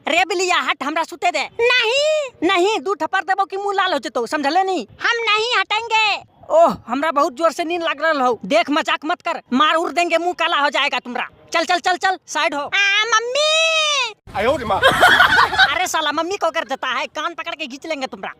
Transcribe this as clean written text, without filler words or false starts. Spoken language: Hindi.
रे बिलिया हट, हमरा सुते दे। नहीं नहीं, दू थप्पड़ देबो कि मुंह लाल हो जतो, समझले नहीं? हम नहीं हटेंगे। ओह, हमरा बहुत जोर से नींद लग रहा हो। देख मजाक मत कर, मार उड़ देंगे, मुंह काला हो जाएगा तुम्हारा। चल चल चल चल, साइड हो। मम्मी। अरे साला, मम्मी को कर देता है, कान पकड़ के खींच लेंगे तुम्हारा।